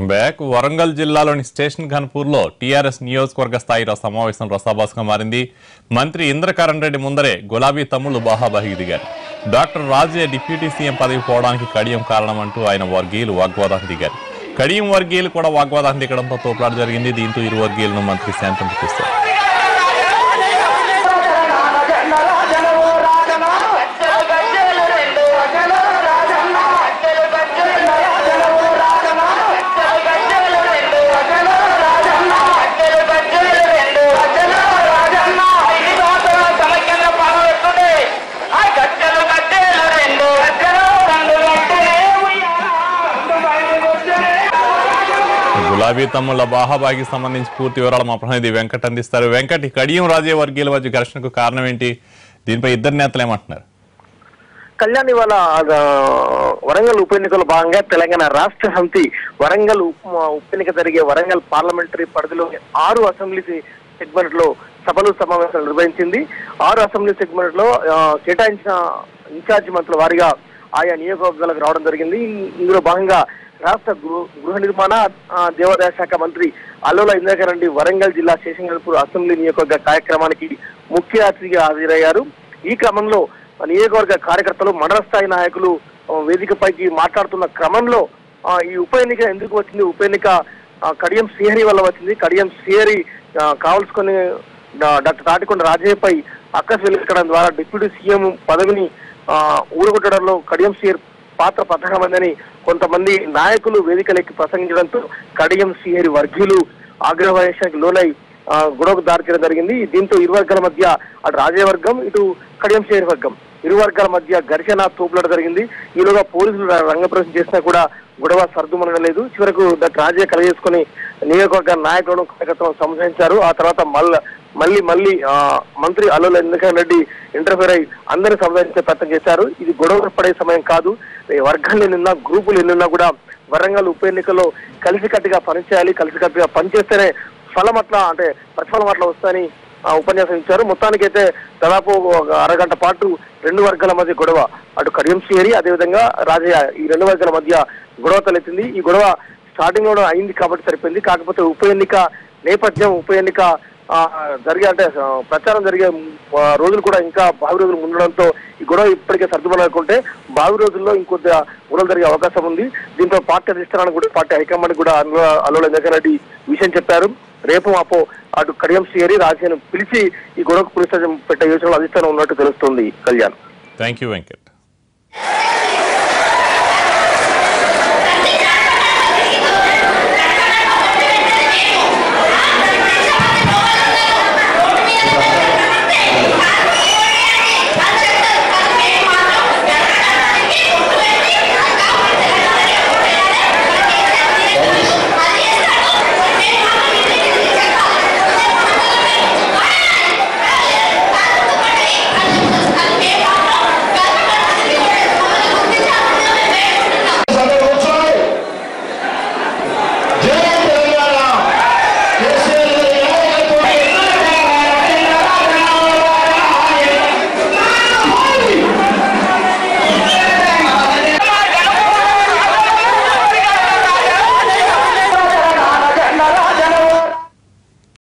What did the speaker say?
Welcome back. Warangal జిల్లాలోని station ఘన్పూర్లో TRS నియోజకవర్గ స్థాయి సమావేశం రసాభాసంగా మారింది. మంత్రి ఇంద్రకరణ్ రెడ్డి ముందరే గులాబీ తమ్ముళ్లు బాహాబాహి దిగారు. డాక్టర్ రాజే డిప్యూటీ సీఎం పదవి పోవడానికి కడియం కారణమంటూ ఆయన వర్గీయులు వాగ్వాదానికి దిగారు. కడియం వర్గీయులు కూడా వాగ్వాదానికి దిగడంతో తోపులాట జరిగింది. దీంతో ఇరు వర్గీయులను మంత్రి శాంతం తెప్పిస్తారు. గులాబీ తమ్ముళ్ల బాహాబాగికి సంబంధించి పూర్తి వివరాలు మా ప్రతినిధి వెంకట్ అందిస్తారు. వెంకట్, కడియం రాజే వర్గీయుల మధ్య ఘర్షణకు కారణం ఏంటి? దీనిపై ఇద్దరు నేతలు ఏమంటున్నారు? కళ్యాణ్, ఇవాళ వరంగల్ ఉప ఎన్నికల్లో భాగంగా తెలంగాణ రాష్ట్ర సమితి వరంగల్ ఉప ఎన్నిక జరిగే వరంగల్ పార్లమెంటరీ పరిధిలో 6 అసెంబ్లీ సెగ్మెంట్ లో సభలు సమావేశాలు నిర్వహించింది. 6 అసెంబ్లీ సెగ్మెంట్ లో కేటాయించిన ఇన్ఛార్జి మంత్రుల వారీగా ఆయా నియోజకవర్గాలకు రావడం జరిగింది. ఇందులో భాగంగా రాష్ట్ర గృహ నిర్మాణ దేవాదాయ శాఖ మంత్రి అల్లోల ఇంద్రకరణ్ రెడ్డి వరంగల్ జిల్లా శేషంగల్పూర్ అసెంబ్లీ నియోజకవర్గ కార్యక్రమానికి ముఖ్య అతిథిగా హాజరయ్యారు. ఈ క్రమంలో నియోజకవర్గ కార్యకర్తలు, మండల స్థాయి నాయకులు వేదికపైకి మాట్లాడుతున్న క్రమంలో ఈ ఉప ఎన్నిక ఎందుకు వచ్చింది, ఉప ఎన్నిక కడియం శ్రీహరి వల్ల వచ్చింది, కడియం శ్రీహరి కావలసుకొని డాక్టర్ తాటికొండ రాజయ్యపై అక్కసు వెలికడం ద్వారా డిప్యూటీ సీఎం పదవిని ఊరుగొట్టడంలో కడియం శ్రీహరి పాత్ర ప్రధానమైందని కొంతమంది నాయకులు వేదికలెక్కి ప్రసంగించడంతో కడియం శ్రీహరి వర్గీయులు ఆగ్రహవేశానికి లోనై గొడవకు దారితీయడం జరిగింది. దీంతో ఇరు వర్గాల మధ్య అటు రాజే వర్గం, ఇటు కడియం శ్రీహరి వర్గం ఇరు వర్గాల మధ్య ఘర్షణ తోపులాట జరిగింది. ఈలోగా పోలీసులు రంగప్రవేశం చేసినా కూడా గొడవ సర్దుమనలేదు. చివరకు డాక్టర్ రాజే కలగజేసుకుని నియోజకవర్గ నాయకులను కార్యకర్తలను సంప్రదించారు. ఆ తర్వాత మళ్ళీ మంత్రి అల్లోల ఇంద్రకరణ్ రెడ్డి ఇంటర్ఫేర్ అయి అందరినీ సంప్రదించే ప్రయత్నం చేశారు. ఇది గొడవ పడే సమయం కాదు. వర్గాలు ఎన్నున్నా, గ్రూపులు ఎన్నున్నా కూడా వరంగల్ ఉప ఎన్నికల్లో కలిసికట్టుగా పనిచేయాలి. కలిసికట్టుగా పనిచేస్తేనే ఫలం అట్లా, అంటే ప్రతిఫలం అట్లా వస్తాయని ఉపన్యాసం ఇచ్చారు. మొత్తానికైతే దాదాపు ఒక అరగంట పాటు 2 వర్గాల మధ్య గొడవ, అటు కడియం శ్రీహరి అదేవిధంగా రాజయ్య, ఈ 2 వర్గాల మధ్య గొడవ తలెత్తింది. ఈ గొడవ స్టార్టింగ్ లో అయింది కాబట్టి సరిపోయింది. కాకపోతే ఉప ఎన్నిక నేపథ్యం, ఉప ఎన్నిక జరిగే అంటే ప్రచారం జరిగే రోజులు కూడా ఇంకా భావి రోజులు ఉండడంతో ఈ గొడవ ఇప్పటికే సర్దుమనుకుంటే భావి రోజుల్లో ఇంకొద్ది గొడవలు జరిగే అవకాశం ఉంది. దీంతో పార్టీ అధిష్టానానికి కూడా, పార్టీ హైకమాండ్ కూడా అల్లోల ఇంద్రకరణ్ రెడ్డి విషయం చెప్పారు. రేపు మాపో అటు కడియం శ్రీహరి రాజయ్యను పిలిచి ఈ గొడవకు పునః పెట్టే యోచనలో అధిష్టానం ఉన్నట్టు తెలుస్తోంది. కళ్యాణ్. Thank you Venkat.